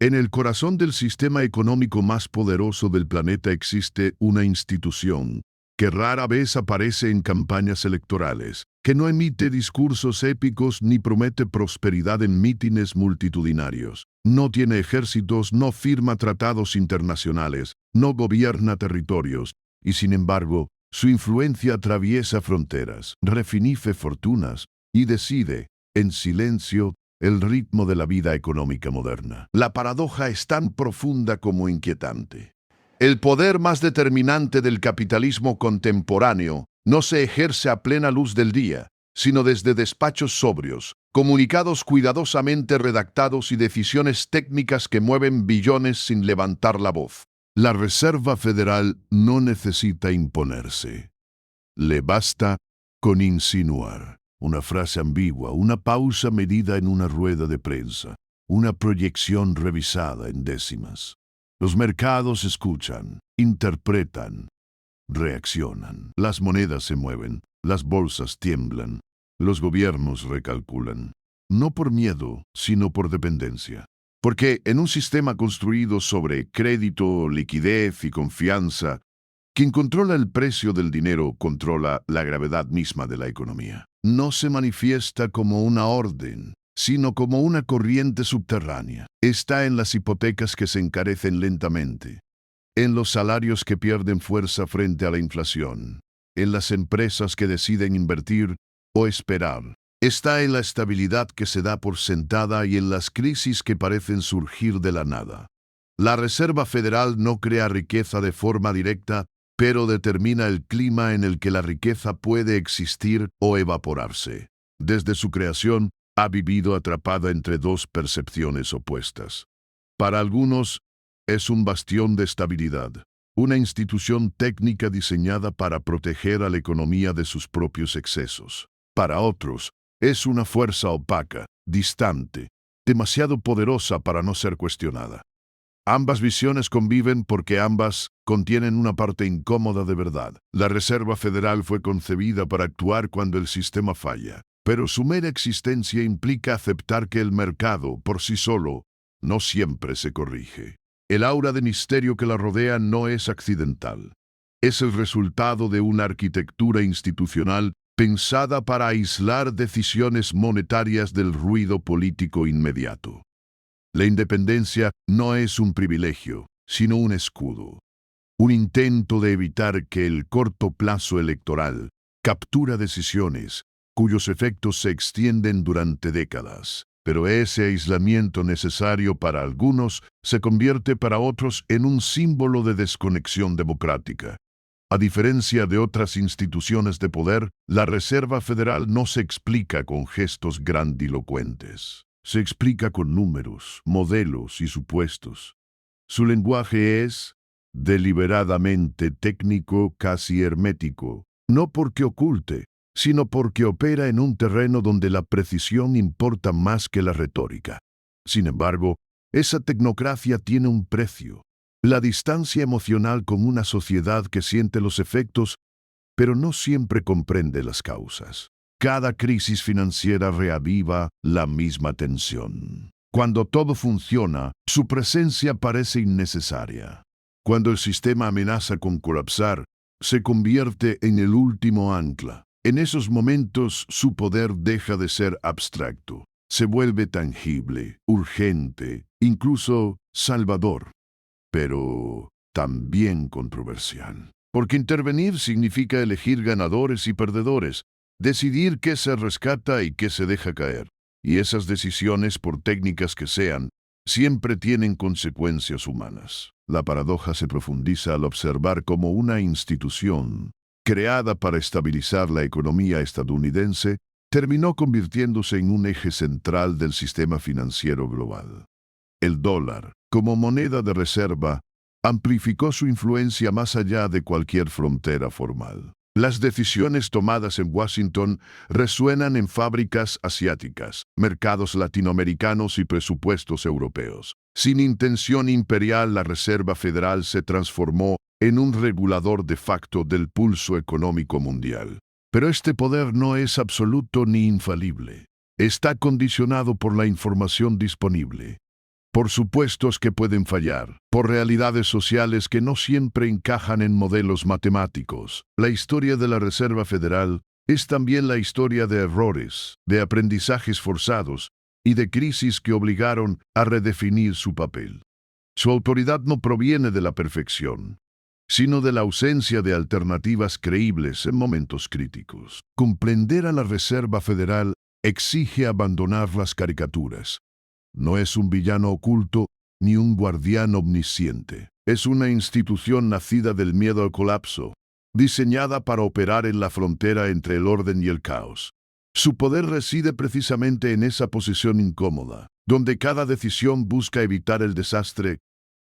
En el corazón del sistema económico más poderoso del planeta existe una institución que rara vez aparece en campañas electorales, que no emite discursos épicos ni promete prosperidad en mítines multitudinarios. No tiene ejércitos, no firma tratados internacionales, no gobierna territorios, y sin embargo, su influencia atraviesa fronteras, refinice fortunas y decide, en silencio, el ritmo de la vida económica moderna. La paradoja es tan profunda como inquietante. El poder más determinante del capitalismo contemporáneo no se ejerce a plena luz del día, sino desde despachos sobrios, comunicados cuidadosamente redactados y decisiones técnicas que mueven billones sin levantar la voz. La Reserva Federal no necesita imponerse. Le basta con insinuar. Una frase ambigua, una pausa medida en una rueda de prensa, una proyección revisada en décimas. Los mercados escuchan, interpretan, reaccionan. Las monedas se mueven, las bolsas tiemblan, los gobiernos recalculan. No por miedo, sino por dependencia. Porque en un sistema construido sobre crédito, liquidez y confianza, quien controla el precio del dinero controla la gravedad misma de la economía. No se manifiesta como una orden, sino como una corriente subterránea. Está en las hipotecas que se encarecen lentamente, en los salarios que pierden fuerza frente a la inflación, en las empresas que deciden invertir o esperar. Está en la estabilidad que se da por sentada y en las crisis que parecen surgir de la nada. La Reserva Federal no crea riqueza de forma directa, pero determina el clima en el que la riqueza puede existir o evaporarse. Desde su creación, ha vivido atrapada entre dos percepciones opuestas. Para algunos, es un bastión de estabilidad, una institución técnica diseñada para proteger a la economía de sus propios excesos. Para otros, es una fuerza opaca, distante, demasiado poderosa para no ser cuestionada. Ambas visiones conviven porque ambas contienen una parte incómoda de verdad. La Reserva Federal fue concebida para actuar cuando el sistema falla, pero su mera existencia implica aceptar que el mercado, por sí solo, no siempre se corrige. El aura de misterio que la rodea no es accidental. Es el resultado de una arquitectura institucional pensada para aislar decisiones monetarias del ruido político inmediato. La independencia no es un privilegio, sino un escudo. Un intento de evitar que el corto plazo electoral captura decisiones cuyos efectos se extienden durante décadas. Pero ese aislamiento necesario para algunos se convierte para otros en un símbolo de desconexión democrática. A diferencia de otras instituciones de poder, la Reserva Federal no se explica con gestos grandilocuentes. Se explica con números, modelos y supuestos. Su lenguaje es deliberadamente técnico, casi hermético, no porque oculte, sino porque opera en un terreno donde la precisión importa más que la retórica. Sin embargo, esa tecnocracia tiene un precio: la distancia emocional con una sociedad que siente los efectos, pero no siempre comprende las causas. Cada crisis financiera reaviva la misma tensión. Cuando todo funciona, su presencia parece innecesaria. Cuando el sistema amenaza con colapsar, se convierte en el último ancla. En esos momentos, su poder deja de ser abstracto. Se vuelve tangible, urgente, incluso salvador, pero también controversial. Porque intervenir significa elegir ganadores y perdedores, decidir qué se rescata y qué se deja caer. Y esas decisiones, por técnicas que sean, siempre tienen consecuencias humanas. La paradoja se profundiza al observar cómo una institución, creada para estabilizar la economía estadounidense, terminó convirtiéndose en un eje central del sistema financiero global. El dólar, como moneda de reserva, amplificó su influencia más allá de cualquier frontera formal. Las decisiones tomadas en Washington resuenan en fábricas asiáticas, mercados latinoamericanos y presupuestos europeos. Sin intención imperial, la Reserva Federal se transformó en un regulador de facto del pulso económico mundial. Pero este poder no es absoluto ni infalible. Está condicionado por la información disponible. por supuestos que pueden fallar, por realidades sociales que no siempre encajan en modelos matemáticos. La historia de la Reserva Federal es también la historia de errores, de aprendizajes forzados y de crisis que obligaron a redefinir su papel. Su autoridad no proviene de la perfección, sino de la ausencia de alternativas creíbles en momentos críticos. Comprender a la Reserva Federal exige abandonar las caricaturas. No es un villano oculto ni un guardián omnisciente. Es una institución nacida del miedo al colapso, diseñada para operar en la frontera entre el orden y el caos. Su poder reside precisamente en esa posición incómoda, donde cada decisión busca evitar el desastre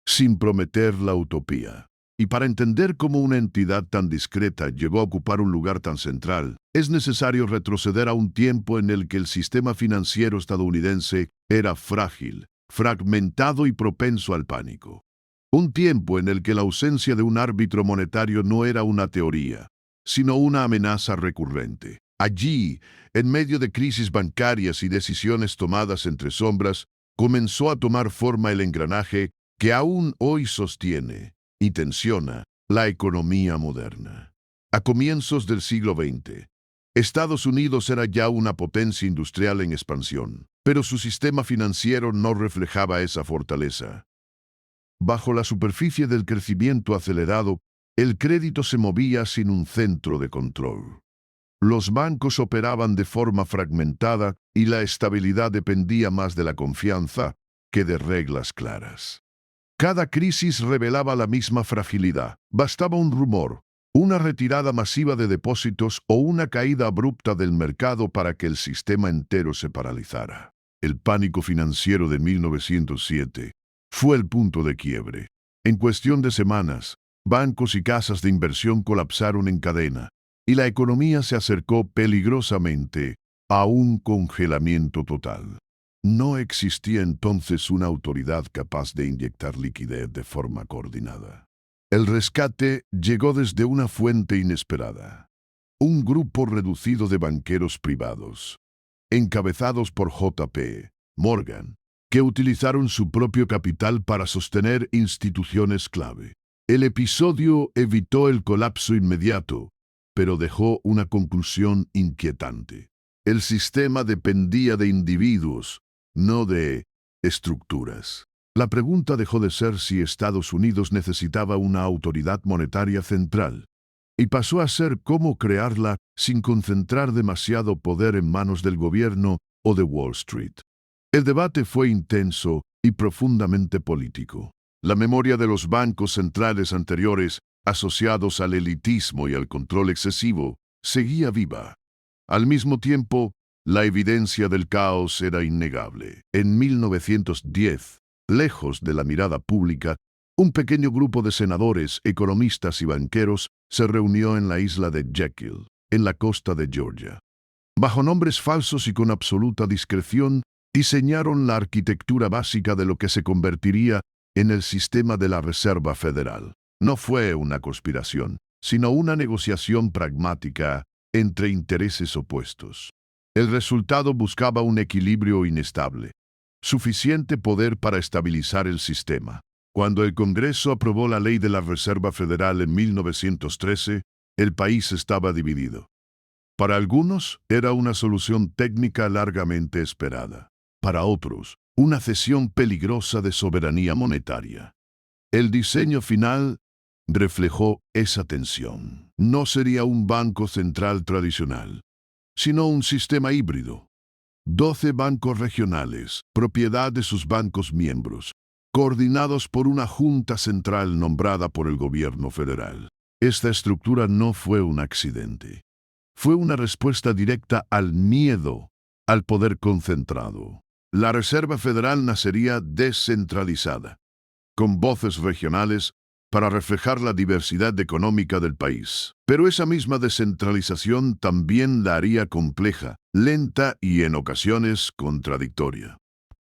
sin prometer la utopía. Y para entender cómo una entidad tan discreta llegó a ocupar un lugar tan central, es necesario retroceder a un tiempo en el que el sistema financiero estadounidense era frágil, fragmentado y propenso al pánico. Un tiempo en el que la ausencia de un árbitro monetario no era una teoría, sino una amenaza recurrente. Allí, en medio de crisis bancarias y decisiones tomadas entre sombras, comenzó a tomar forma el engranaje que aún hoy sostiene y tensiona la economía moderna. A comienzos del siglo XX, Estados Unidos era ya una potencia industrial en expansión, pero su sistema financiero no reflejaba esa fortaleza. Bajo la superficie del crecimiento acelerado, el crédito se movía sin un centro de control. Los bancos operaban de forma fragmentada y la estabilidad dependía más de la confianza que de reglas claras. Cada crisis revelaba la misma fragilidad. Bastaba un rumor, una retirada masiva de depósitos o una caída abrupta del mercado para que el sistema entero se paralizara. El pánico financiero de 1907 fue el punto de quiebre. En cuestión de semanas, bancos y casas de inversión colapsaron en cadena, y la economía se acercó peligrosamente a un congelamiento total. No existía entonces una autoridad capaz de inyectar liquidez de forma coordinada. El rescate llegó desde una fuente inesperada. Un grupo reducido de banqueros privados, encabezados por J.P. Morgan, que utilizaron su propio capital para sostener instituciones clave. El episodio evitó el colapso inmediato, pero dejó una conclusión inquietante. El sistema dependía de individuos, no de estructuras. La pregunta dejó de ser si Estados Unidos necesitaba una autoridad monetaria central, y pasó a ser cómo crearla sin concentrar demasiado poder en manos del gobierno o de Wall Street. El debate fue intenso y profundamente político. La memoria de los bancos centrales anteriores, asociados al elitismo y al control excesivo, seguía viva. Al mismo tiempo, la evidencia del caos era innegable. En 1910, lejos de la mirada pública, un pequeño grupo de senadores, economistas y banqueros se reunió en la isla de Jekyll, en la costa de Georgia. Bajo nombres falsos y con absoluta discreción, diseñaron la arquitectura básica de lo que se convertiría en el sistema de la Reserva Federal. No fue una conspiración, sino una negociación pragmática entre intereses opuestos. El resultado buscaba un equilibrio inestable, suficiente poder para estabilizar el sistema. Cuando el Congreso aprobó la ley de la Reserva Federal en 1913, el país estaba dividido. Para algunos, era una solución técnica largamente esperada. Para otros, una cesión peligrosa de soberanía monetaria. El diseño final reflejó esa tensión. No sería un banco central tradicional, sino un sistema híbrido. 12 bancos regionales, propiedad de sus bancos miembros, coordinados por una junta central nombrada por el gobierno federal. Esta estructura no fue un accidente. Fue una respuesta directa al miedo, al poder concentrado. La Reserva Federal nacería descentralizada, con voces regionales para reflejar la diversidad económica del país. Pero esa misma descentralización también la haría compleja, lenta y en ocasiones contradictoria.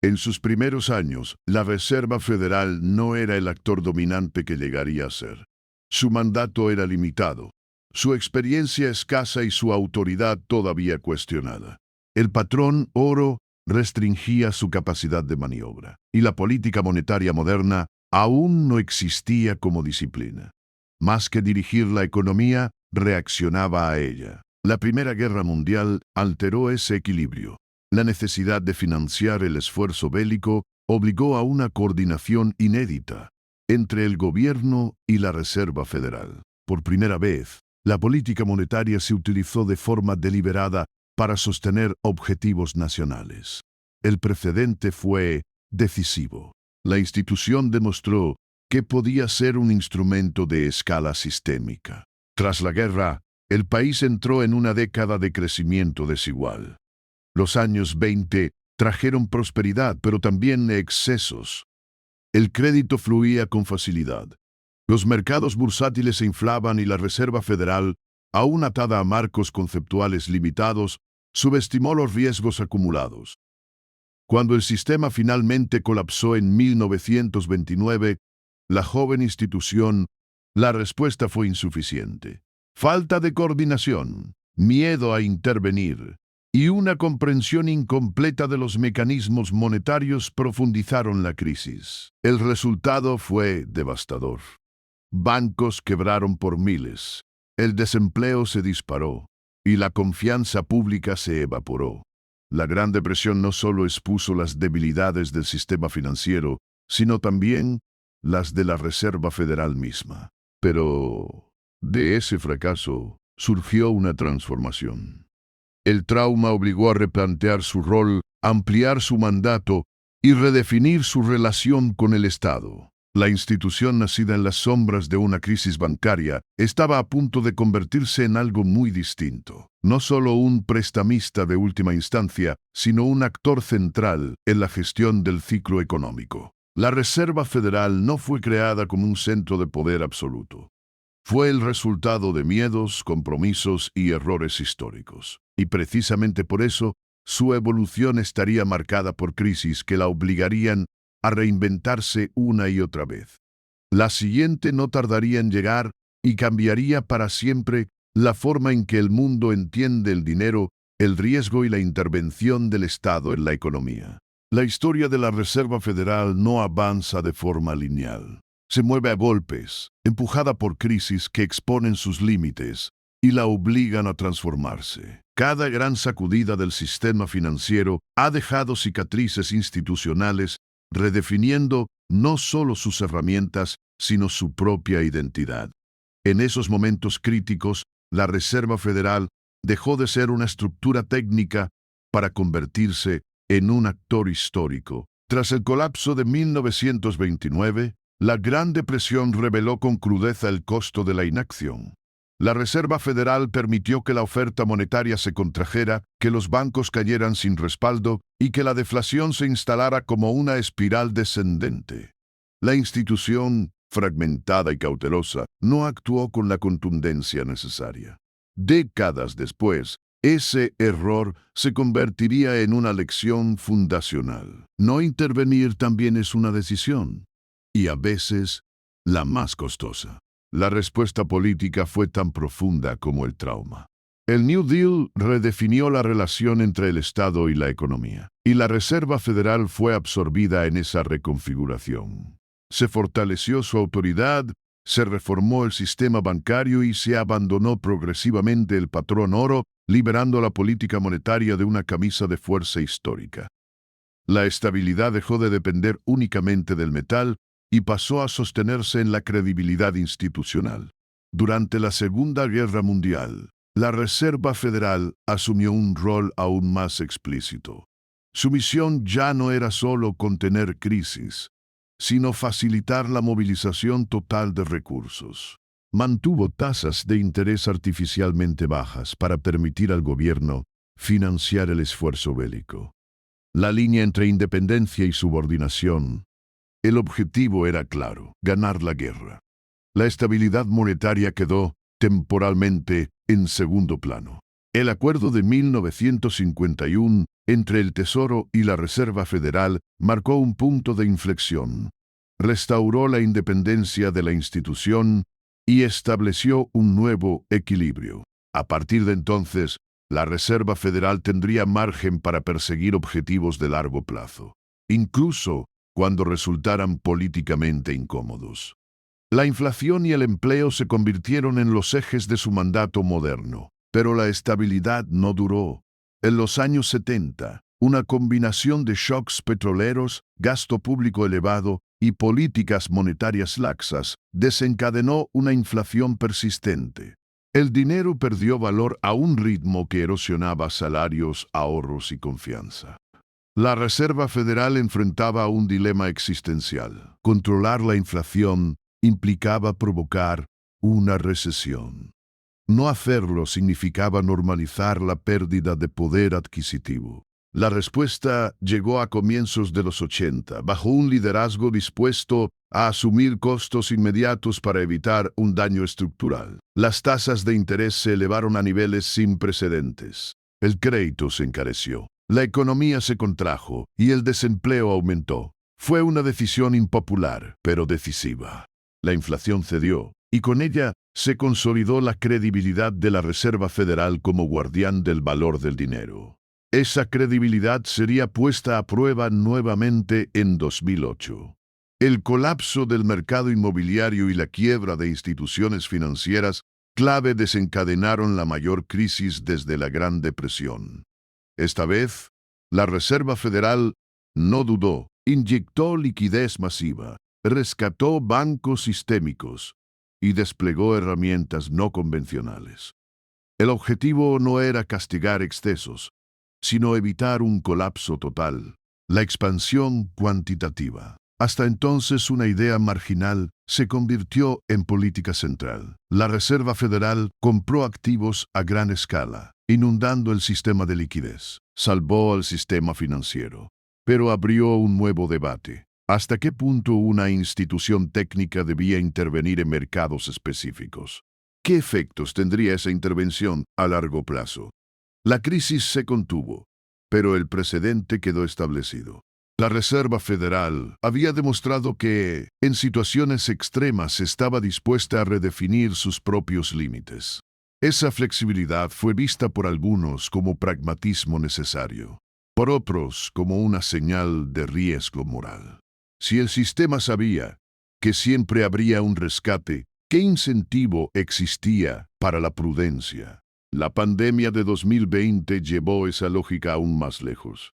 En sus primeros años, la Reserva Federal no era el actor dominante que llegaría a ser. Su mandato era limitado, su experiencia escasa y su autoridad todavía cuestionada. El patrón oro restringía su capacidad de maniobra, y la política monetaria moderna aún no existía como disciplina. Más que dirigir la economía, reaccionaba a ella. La Primera Guerra Mundial alteró ese equilibrio. La necesidad de financiar el esfuerzo bélico obligó a una coordinación inédita entre el gobierno y la Reserva Federal. Por primera vez, la política monetaria se utilizó de forma deliberada para sostener objetivos nacionales. El precedente fue decisivo. La institución demostró que podía ser un instrumento de escala sistémica. Tras la guerra, el país entró en una década de crecimiento desigual. Los años 20 trajeron prosperidad, pero también excesos. El crédito fluía con facilidad. Los mercados bursátiles se inflaban y la Reserva Federal, aún atada a marcos conceptuales limitados, subestimó los riesgos acumulados. Cuando el sistema finalmente colapsó en 1929, la joven institución, la respuesta fue insuficiente. Falta de coordinación, miedo a intervenir y una comprensión incompleta de los mecanismos monetarios profundizaron la crisis. El resultado fue devastador. Bancos quebraron por miles, el desempleo se disparó y la confianza pública se evaporó. La Gran Depresión no solo expuso las debilidades del sistema financiero, sino también las de la Reserva Federal misma. Pero de ese fracaso surgió una transformación. El trauma obligó a replantear su rol, ampliar su mandato y redefinir su relación con el Estado. La institución nacida en las sombras de una crisis bancaria estaba a punto de convertirse en algo muy distinto. No solo un prestamista de última instancia, sino un actor central en la gestión del ciclo económico. La Reserva Federal no fue creada como un centro de poder absoluto. Fue el resultado de miedos, compromisos y errores históricos. Y precisamente por eso, su evolución estaría marcada por crisis que la obligarían a reinventarse una y otra vez. La siguiente no tardaría en llegar y cambiaría para siempre la forma en que el mundo entiende el dinero, el riesgo y la intervención del Estado en la economía. La historia de la Reserva Federal no avanza de forma lineal. Se mueve a golpes, empujada por crisis que exponen sus límites y la obligan a transformarse. Cada gran sacudida del sistema financiero ha dejado cicatrices institucionales, redefiniendo no solo sus herramientas, sino su propia identidad. En esos momentos críticos, la Reserva Federal dejó de ser una estructura técnica para convertirse en un actor histórico. Tras el colapso de 1929, la Gran Depresión reveló con crudeza el costo de la inacción. La Reserva Federal permitió que la oferta monetaria se contrajera, que los bancos cayeran sin respaldo y que la deflación se instalara como una espiral descendente. La institución, fragmentada y cautelosa, no actuó con la contundencia necesaria. Décadas después, ese error se convertiría en una lección fundacional. No intervenir también es una decisión, y a veces la más costosa. La respuesta política fue tan profunda como el trauma. El New Deal redefinió la relación entre el Estado y la economía, y la Reserva Federal fue absorbida en esa reconfiguración. Se fortaleció su autoridad, se reformó el sistema bancario y se abandonó progresivamente el patrón oro, liberando la política monetaria de una camisa de fuerza histórica. La estabilidad dejó de depender únicamente del metal y pasó a sostenerse en la credibilidad institucional. Durante la Segunda Guerra Mundial, la Reserva Federal asumió un rol aún más explícito. Su misión ya no era solo contener crisis, sino facilitar la movilización total de recursos. Mantuvo tasas de interés artificialmente bajas para permitir al gobierno financiar el esfuerzo bélico. La línea entre independencia y subordinación. El objetivo era claro: ganar la guerra. La estabilidad monetaria quedó, temporalmente, en segundo plano. El acuerdo de 1951 entre el Tesoro y la Reserva Federal marcó un punto de inflexión. Restauró la independencia de la institución y estableció un nuevo equilibrio. A partir de entonces, la Reserva Federal tendría margen para perseguir objetivos de largo plazo, incluso cuando resultaran políticamente incómodos. La inflación y el empleo se convirtieron en los ejes de su mandato moderno, pero la estabilidad no duró. En los años 70, una combinación de shocks petroleros, gasto público elevado y políticas monetarias laxas desencadenó una inflación persistente. El dinero perdió valor a un ritmo que erosionaba salarios, ahorros y confianza. La Reserva Federal enfrentaba un dilema existencial. Controlar la inflación implicaba provocar una recesión. No hacerlo significaba normalizar la pérdida de poder adquisitivo. La respuesta llegó a comienzos de los 80, bajo un liderazgo dispuesto a asumir costos inmediatos para evitar un daño estructural. Las tasas de interés se elevaron a niveles sin precedentes. El crédito se encareció. La economía se contrajo y el desempleo aumentó. Fue una decisión impopular, pero decisiva. La inflación cedió, y con ella se consolidó la credibilidad de la Reserva Federal como guardián del valor del dinero. Esa credibilidad sería puesta a prueba nuevamente en 2008. El colapso del mercado inmobiliario y la quiebra de instituciones financieras clave desencadenaron la mayor crisis desde la Gran Depresión. Esta vez, la Reserva Federal no dudó, inyectó liquidez masiva, rescató bancos sistémicos y desplegó herramientas no convencionales. El objetivo no era castigar excesos, sino evitar un colapso total, la expansión cuantitativa. Hasta entonces una idea marginal se convirtió en política central. La Reserva Federal compró activos a gran escala, inundando el sistema de liquidez. Salvó al sistema financiero, pero abrió un nuevo debate. ¿Hasta qué punto una institución técnica debía intervenir en mercados específicos? ¿Qué efectos tendría esa intervención a largo plazo? La crisis se contuvo, pero el precedente quedó establecido. La Reserva Federal había demostrado que, en situaciones extremas, estaba dispuesta a redefinir sus propios límites. Esa flexibilidad fue vista por algunos como pragmatismo necesario, por otros como una señal de riesgo moral. Si el sistema sabía que siempre habría un rescate, ¿qué incentivo existía para la prudencia? La pandemia de 2020 llevó esa lógica aún más lejos.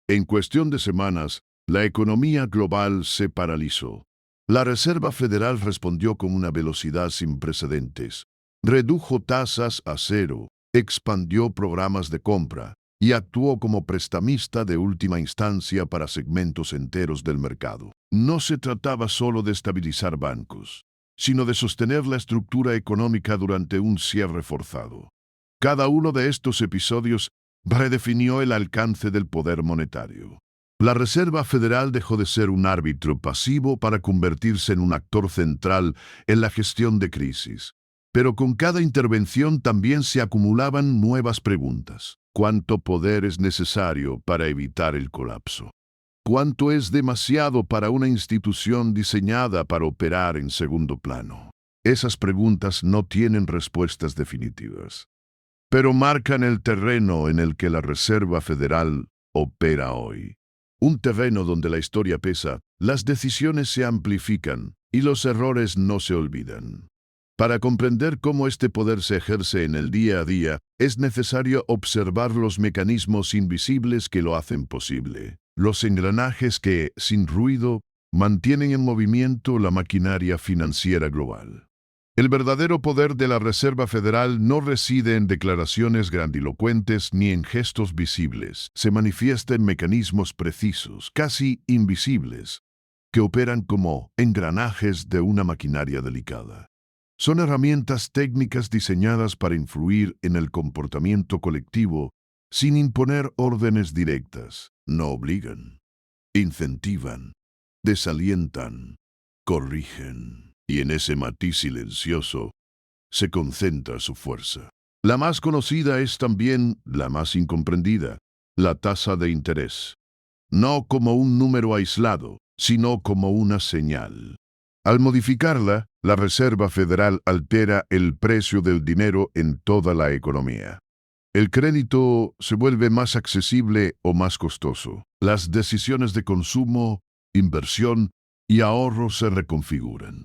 En cuestión de semanas, la economía global se paralizó. La Reserva Federal respondió con una velocidad sin precedentes. Redujo tasas a cero, expandió programas de compra y actuó como prestamista de última instancia para segmentos enteros del mercado. No se trataba solo de estabilizar bancos, sino de sostener la estructura económica durante un cierre forzado. Cada uno de estos episodios redefinió el alcance del poder monetario. La Reserva Federal dejó de ser un árbitro pasivo para convertirse en un actor central en la gestión de crisis. Pero con cada intervención también se acumulaban nuevas preguntas. ¿Cuánto poder es necesario para evitar el colapso? ¿Cuánto es demasiado para una institución diseñada para operar en segundo plano? Esas preguntas no tienen respuestas definitivas, pero marcan el terreno en el que la Reserva Federal opera hoy. Un terreno donde la historia pesa, las decisiones se amplifican y los errores no se olvidan. Para comprender cómo este poder se ejerce en el día a día, es necesario observar los mecanismos invisibles que lo hacen posible, los engranajes que, sin ruido, mantienen en movimiento la maquinaria financiera global. El verdadero poder de la Reserva Federal no reside en declaraciones grandilocuentes ni en gestos visibles. Se manifiesta en mecanismos precisos, casi invisibles, que operan como engranajes de una maquinaria delicada. Son herramientas técnicas diseñadas para influir en el comportamiento colectivo sin imponer órdenes directas. No obligan, incentivan, desalientan, corrigen. Y en ese matiz silencioso se concentra su fuerza. La más conocida es también la más incomprendida, la tasa de interés. No como un número aislado, sino como una señal. Al modificarla, la Reserva Federal altera el precio del dinero en toda la economía. El crédito se vuelve más accesible o más costoso. Las decisiones de consumo, inversión y ahorro se reconfiguran.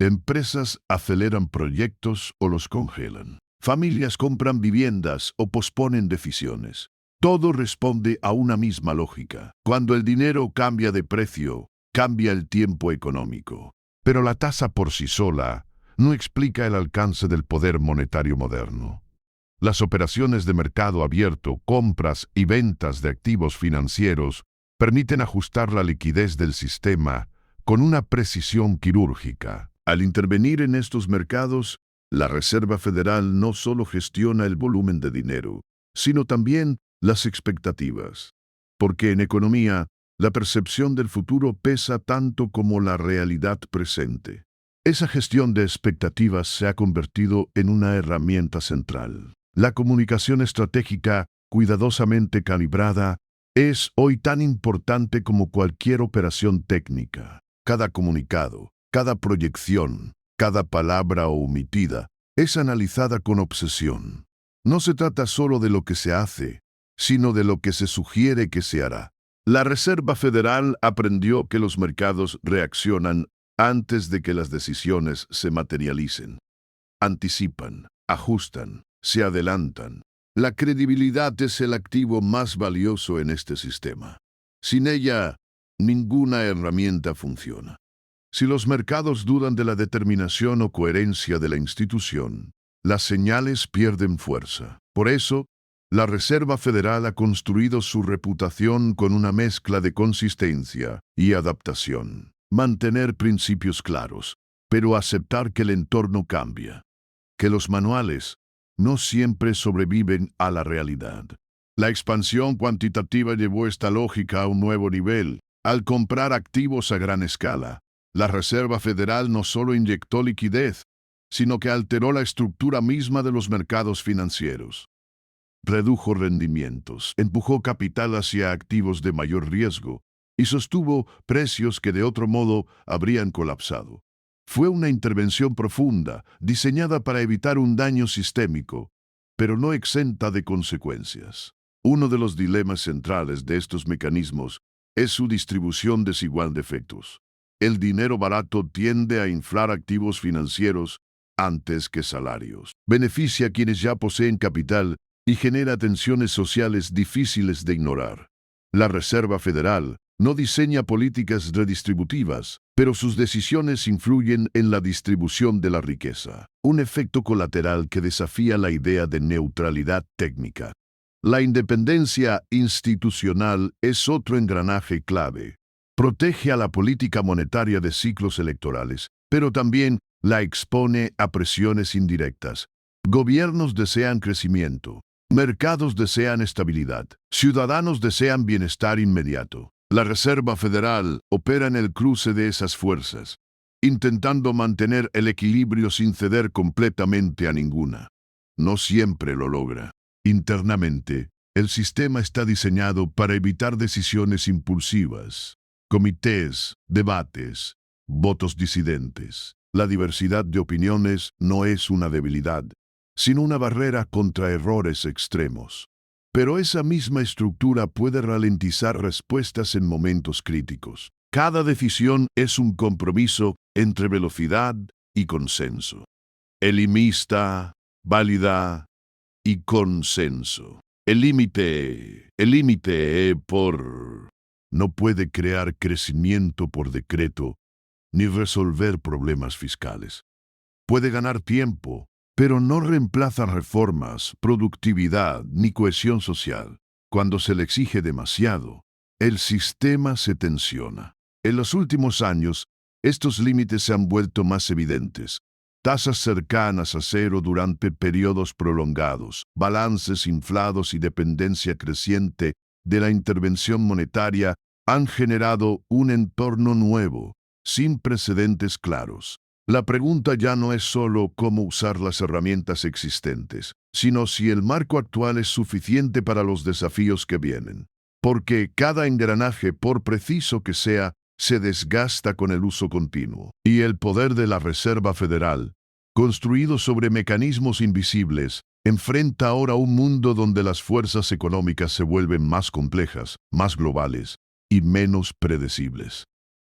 Empresas aceleran proyectos o los congelan. Familias compran viviendas o posponen decisiones. Todo responde a una misma lógica. Cuando el dinero cambia de precio, cambia el tiempo económico. Pero la tasa por sí sola no explica el alcance del poder monetario moderno. Las operaciones de mercado abierto, compras y ventas de activos financieros permiten ajustar la liquidez del sistema con una precisión quirúrgica. Al intervenir en estos mercados, la Reserva Federal no solo gestiona el volumen de dinero, sino también las expectativas. Porque en economía, la percepción del futuro pesa tanto como la realidad presente. Esa gestión de expectativas se ha convertido en una herramienta central. La comunicación estratégica, cuidadosamente calibrada, es hoy tan importante como cualquier operación técnica. Cada comunicado, cada proyección, cada palabra omitida es analizada con obsesión. No se trata solo de lo que se hace, sino de lo que se sugiere que se hará. La Reserva Federal aprendió que los mercados reaccionan antes de que las decisiones se materialicen. Anticipan, ajustan, se adelantan. La credibilidad es el activo más valioso en este sistema. Sin ella, ninguna herramienta funciona. Si los mercados dudan de la determinación o coherencia de la institución, las señales pierden fuerza. Por eso, la Reserva Federal ha construido su reputación con una mezcla de consistencia y adaptación. Mantener principios claros, pero aceptar que el entorno cambia. Que los manuales no siempre sobreviven a la realidad. La expansión cuantitativa llevó esta lógica a un nuevo nivel. Al comprar activos a gran escala, la Reserva Federal no solo inyectó liquidez, sino que alteró la estructura misma de los mercados financieros. Redujo rendimientos, empujó capital hacia activos de mayor riesgo y sostuvo precios que de otro modo habrían colapsado. Fue una intervención profunda, diseñada para evitar un daño sistémico, pero no exenta de consecuencias. Uno de los dilemas centrales de estos mecanismos es su distribución desigual de efectos. El dinero barato tiende a inflar activos financieros antes que salarios. Beneficia a quienes ya poseen capital y genera tensiones sociales difíciles de ignorar. La Reserva Federal no diseña políticas redistributivas, pero sus decisiones influyen en la distribución de la riqueza, un efecto colateral que desafía la idea de neutralidad técnica. La independencia institucional es otro engranaje clave. Protege a la política monetaria de ciclos electorales, pero también la expone a presiones indirectas. Gobiernos desean crecimiento, mercados desean estabilidad, ciudadanos desean bienestar inmediato. La Reserva Federal opera en el cruce de esas fuerzas, intentando mantener el equilibrio sin ceder completamente a ninguna. No siempre lo logra. Internamente, el sistema está diseñado para evitar decisiones impulsivas, comités, debates, votos disidentes. La diversidad de opiniones no es una debilidad, sino una barrera contra errores extremos. Pero esa misma estructura puede ralentizar respuestas en momentos críticos. Cada decisión es un compromiso entre velocidad y consenso. Elimista, válida y consenso. El límite no puede crear crecimiento por decreto ni resolver problemas fiscales. Puede ganar tiempo, pero no reemplaza reformas, productividad ni cohesión social. Cuando se le exige demasiado, el sistema se tensiona. En los últimos años, estos límites se han vuelto más evidentes. Tasas cercanas a cero durante periodos prolongados, balances inflados y dependencia creciente de la intervención monetaria han generado un entorno nuevo, sin precedentes claros. La pregunta ya no es solo cómo usar las herramientas existentes, sino si el marco actual es suficiente para los desafíos que vienen. Porque cada engranaje, por preciso que sea, se desgasta con el uso continuo. Y el poder de la Reserva Federal, construido sobre mecanismos invisibles, enfrenta ahora un mundo donde las fuerzas económicas se vuelven más complejas, más globales y menos predecibles.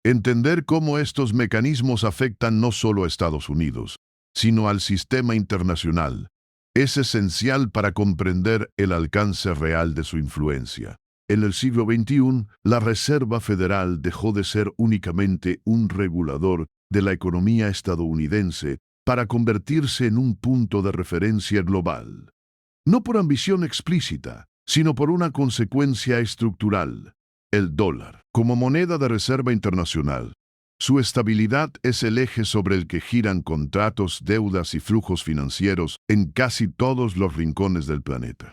Entender cómo estos mecanismos afectan no solo a Estados Unidos, sino al sistema internacional, es esencial para comprender el alcance real de su influencia. En el siglo XXI, la Reserva Federal dejó de ser únicamente un regulador de la economía estadounidense para convertirse en un punto de referencia global. No por ambición explícita, sino por una consecuencia estructural: el dólar, como moneda de reserva internacional. Su estabilidad es el eje sobre el que giran contratos, deudas y flujos financieros en casi todos los rincones del planeta.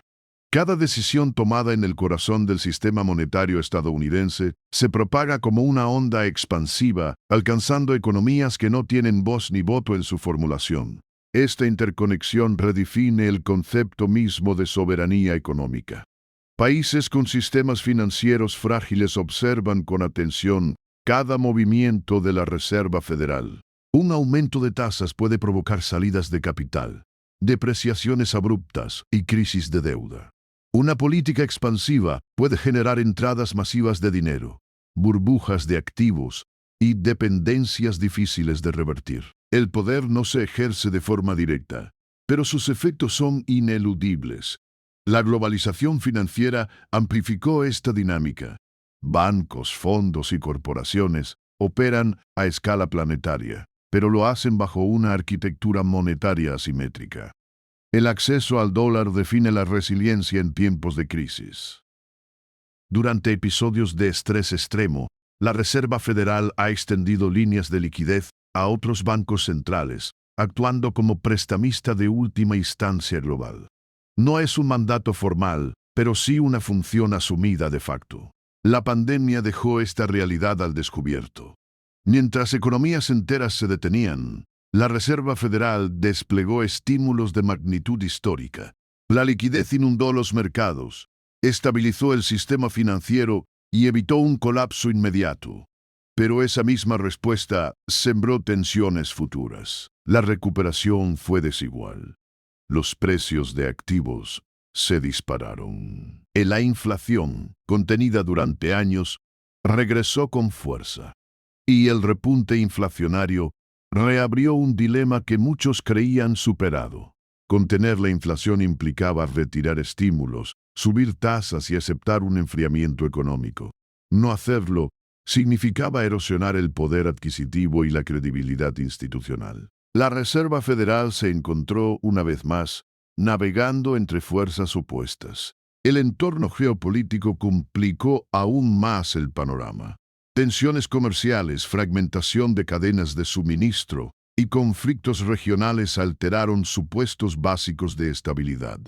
Cada decisión tomada en el corazón del sistema monetario estadounidense se propaga como una onda expansiva, alcanzando economías que no tienen voz ni voto en su formulación. Esta interconexión redefine el concepto mismo de soberanía económica. Países con sistemas financieros frágiles observan con atención cada movimiento de la Reserva Federal. Un aumento de tasas puede provocar salidas de capital, depreciaciones abruptas y crisis de deuda. Una política expansiva puede generar entradas masivas de dinero, burbujas de activos y dependencias difíciles de revertir. El poder no se ejerce de forma directa, pero sus efectos son ineludibles. La globalización financiera amplificó esta dinámica. Bancos, fondos y corporaciones operan a escala planetaria, pero lo hacen bajo una arquitectura monetaria asimétrica. El acceso al dólar define la resiliencia en tiempos de crisis. Durante episodios de estrés extremo, la Reserva Federal ha extendido líneas de liquidez a otros bancos centrales, actuando como prestamista de última instancia global. No es un mandato formal, pero sí una función asumida de facto. La pandemia dejó esta realidad al descubierto. Mientras economías enteras se detenían, la Reserva Federal desplegó estímulos de magnitud histórica. La liquidez inundó los mercados, estabilizó el sistema financiero y evitó un colapso inmediato. Pero esa misma respuesta sembró tensiones futuras. La recuperación fue desigual. Los precios de activos se dispararon. La inflación, contenida durante años, regresó con fuerza. Y el repunte inflacionario reabrió un dilema que muchos creían superado. Contener la inflación implicaba retirar estímulos, subir tasas y aceptar un enfriamiento económico. No hacerlo significaba erosionar el poder adquisitivo y la credibilidad institucional. La Reserva Federal se encontró, una vez más, navegando entre fuerzas opuestas. El entorno geopolítico complicó aún más el panorama. Tensiones comerciales, fragmentación de cadenas de suministro y conflictos regionales alteraron supuestos básicos de estabilidad.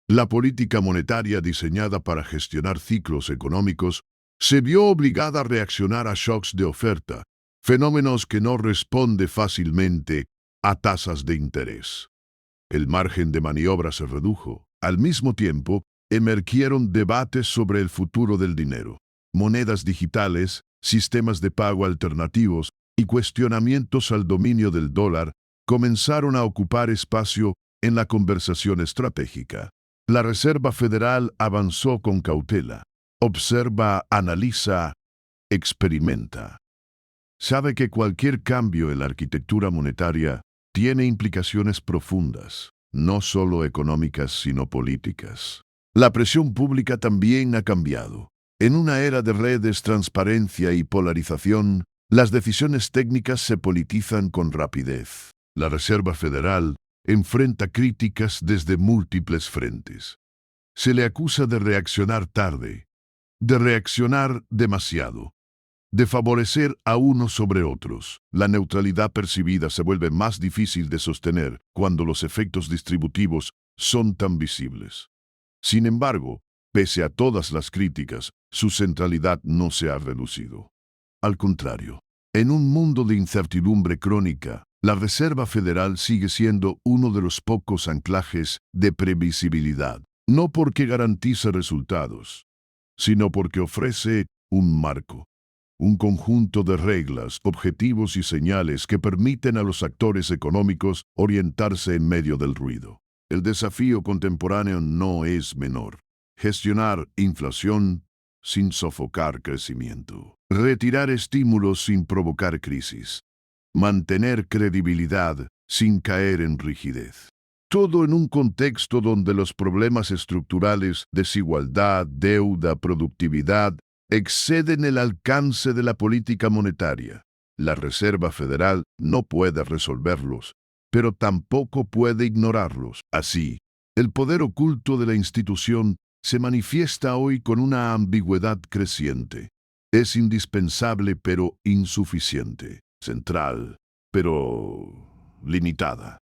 La política monetaria diseñada para gestionar ciclos económicos se vio obligada a reaccionar a shocks de oferta, fenómenos que no responde fácilmente a tasas de interés. El margen de maniobra se redujo. Al mismo tiempo, emergieron debates sobre el futuro del dinero, monedas digitales, sistemas de pago alternativos y cuestionamientos al dominio del dólar comenzaron a ocupar espacio en la conversación estratégica. La Reserva Federal avanzó con cautela. Observa, analiza, experimenta. Sabe que cualquier cambio en la arquitectura monetaria tiene implicaciones profundas, no solo económicas, sino políticas. La presión pública también ha cambiado. En una era de redes, transparencia y polarización, las decisiones técnicas se politizan con rapidez. La Reserva Federal enfrenta críticas desde múltiples frentes. Se le acusa de reaccionar tarde, de reaccionar demasiado, de favorecer a unos sobre otros. La neutralidad percibida se vuelve más difícil de sostener cuando los efectos distributivos son tan visibles. Sin embargo, pese a todas las críticas, su centralidad no se ha reducido. Al contrario, en un mundo de incertidumbre crónica, la Reserva Federal sigue siendo uno de los pocos anclajes de previsibilidad, no porque garantice resultados, sino porque ofrece un marco, un conjunto de reglas, objetivos y señales que permiten a los actores económicos orientarse en medio del ruido. el desafío contemporáneo no es menor. Gestionar inflación sin sofocar crecimiento. Retirar estímulos sin provocar crisis. Mantener credibilidad sin caer en rigidez. Todo en un contexto donde los problemas estructurales, desigualdad, deuda, productividad, exceden el alcance de la política monetaria. La Reserva Federal no puede resolverlos, pero tampoco puede ignorarlos. Así, el poder oculto de la institución se manifiesta hoy con una ambigüedad creciente. Es indispensable pero insuficiente, central pero limitada.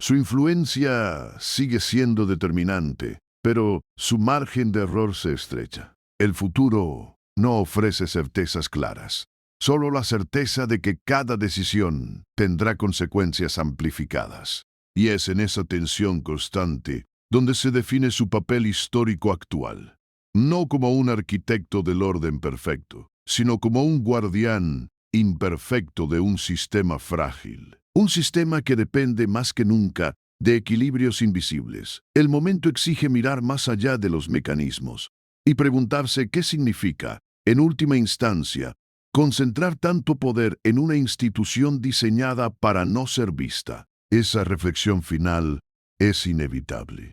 Su influencia sigue siendo determinante, pero su margen de error se estrecha. El futuro no ofrece certezas claras, solo la certeza de que cada decisión tendrá consecuencias amplificadas. Y es en esa tensión constante donde se define su papel histórico actual, no como un arquitecto del orden perfecto, sino como un guardián imperfecto de un sistema frágil. Un sistema que depende más que nunca de equilibrios invisibles. El momento exige mirar más allá de los mecanismos y preguntarse qué significa, en última instancia, concentrar tanto poder en una institución diseñada para no ser vista. Esa reflexión final es inevitable.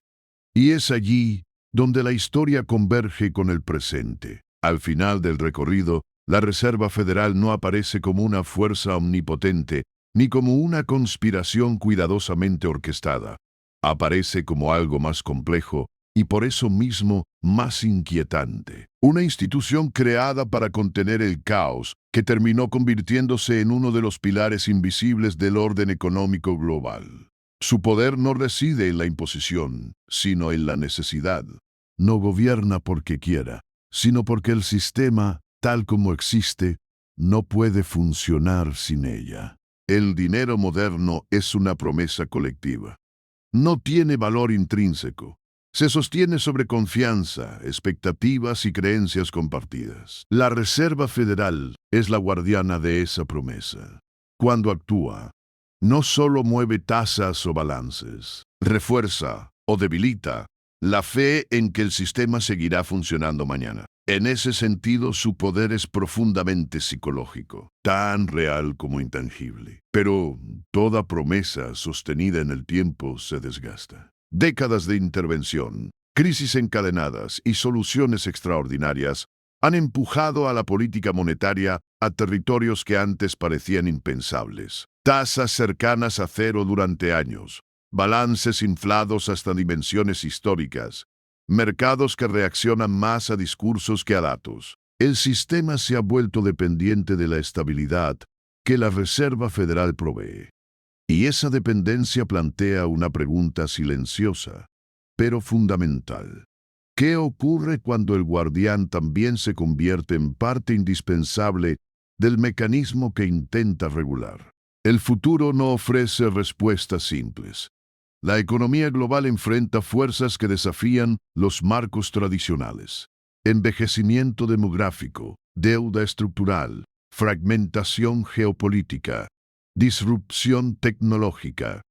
Y es allí donde la historia converge con el presente. Al final del recorrido, la Reserva Federal no aparece como una fuerza omnipotente, ni como una conspiración cuidadosamente orquestada. Aparece como algo más complejo y por eso mismo más inquietante. Una institución creada para contener el caos que terminó convirtiéndose en uno de los pilares invisibles del orden económico global. Su poder no reside en la imposición, sino en la necesidad. No gobierna porque quiera, sino porque el sistema, tal como existe, no puede funcionar sin ella. El dinero moderno es una promesa colectiva. No tiene valor intrínseco. Se sostiene sobre confianza, expectativas y creencias compartidas. La Reserva Federal es la guardiana de esa promesa. Cuando actúa, no solo mueve tasas o balances, refuerza o debilita la fe en que el sistema seguirá funcionando mañana. En ese sentido, su poder es profundamente psicológico, tan real como intangible. Pero toda promesa sostenida en el tiempo se desgasta. Décadas de intervención, crisis encadenadas y soluciones extraordinarias han empujado a la política monetaria a territorios que antes parecían impensables. Tasas cercanas a cero durante años, balances inflados hasta dimensiones históricas, mercados que reaccionan más a discursos que a datos. El sistema se ha vuelto dependiente de la estabilidad que la Reserva Federal provee. Y esa dependencia plantea una pregunta silenciosa, pero fundamental. ¿Qué ocurre cuando el guardián también se convierte en parte indispensable del mecanismo que intenta regular? El futuro no ofrece respuestas simples. La economía global enfrenta fuerzas que desafían los marcos tradicionales. Envejecimiento demográfico, deuda estructural, fragmentación geopolítica, disrupción tecnológica.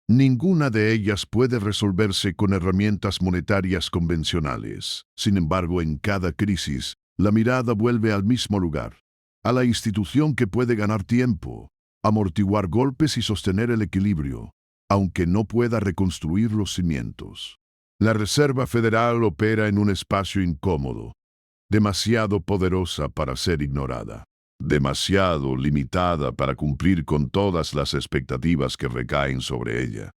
Ninguna de ellas puede resolverse con herramientas monetarias convencionales. Sin embargo, en cada crisis, la mirada vuelve al mismo lugar, a la institución que puede ganar tiempo, amortiguar golpes y sostener el equilibrio, aunque no pueda reconstruir los cimientos. La Reserva Federal opera en un espacio incómodo, demasiado poderosa para ser ignorada, demasiado limitada para cumplir con todas las expectativas que recaen sobre ella.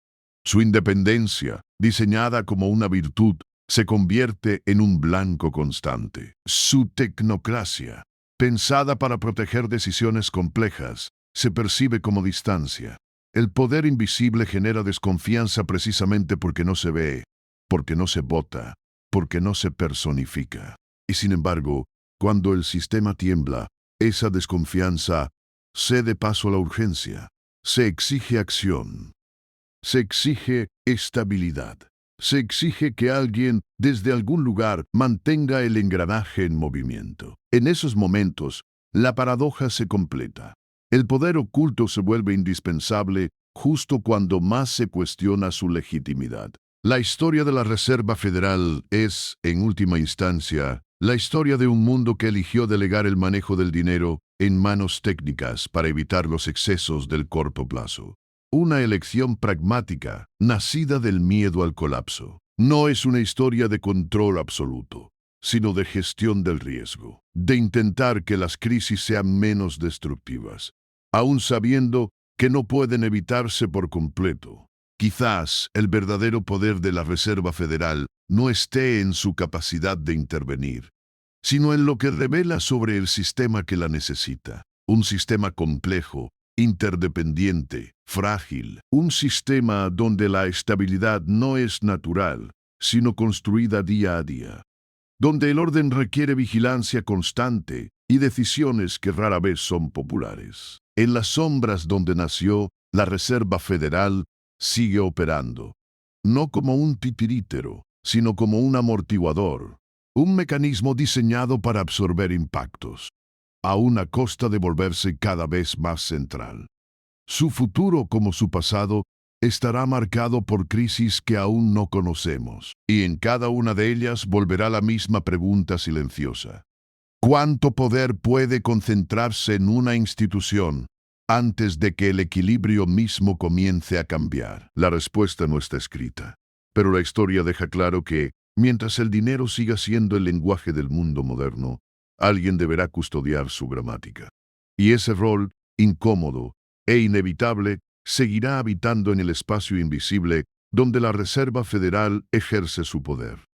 Su independencia, diseñada como una virtud, se convierte en un blanco constante. Su tecnocracia, pensada para proteger decisiones complejas, se percibe como distancia. El poder invisible genera desconfianza precisamente porque no se ve, porque no se vota, porque no se personifica. Y sin embargo, cuando el sistema tiembla, esa desconfianza cede paso a la urgencia. Se exige acción. Se exige estabilidad. Se exige que alguien, desde algún lugar, mantenga el engranaje en movimiento. En esos momentos, la paradoja se completa. El poder oculto se vuelve indispensable justo cuando más se cuestiona su legitimidad. La historia de la Reserva Federal es, en última instancia, la historia de un mundo que eligió delegar el manejo del dinero en manos técnicas para evitar los excesos del corto plazo. Una elección pragmática, nacida del miedo al colapso. No es una historia de control absoluto, sino de gestión del riesgo, de intentar que las crisis sean menos destructivas, aun sabiendo que no pueden evitarse por completo. Quizás el verdadero poder de la Reserva Federal no esté en su capacidad de intervenir, sino en lo que revela sobre el sistema que la necesita. Un sistema complejo, interdependiente, frágil, un sistema donde la estabilidad no es natural, sino construida día a día, donde el orden requiere vigilancia constante y decisiones que rara vez son populares. En las sombras donde nació, la Reserva Federal sigue operando, no como un titirítero, sino como un amortiguador, un mecanismo diseñado para absorber impactos, a una costa de volverse cada vez más central. Su futuro, como su pasado, estará marcado por crisis que aún no conocemos, y en cada una de ellas volverá la misma pregunta silenciosa. ¿Cuánto poder puede concentrarse en una institución antes de que el equilibrio mismo comience a cambiar? La respuesta no está escrita, pero la historia deja claro que, mientras el dinero siga siendo el lenguaje del mundo moderno, alguien deberá custodiar su gramática. Y ese rol, incómodo e inevitable, seguirá habitando en el espacio invisible donde la Reserva Federal ejerce su poder.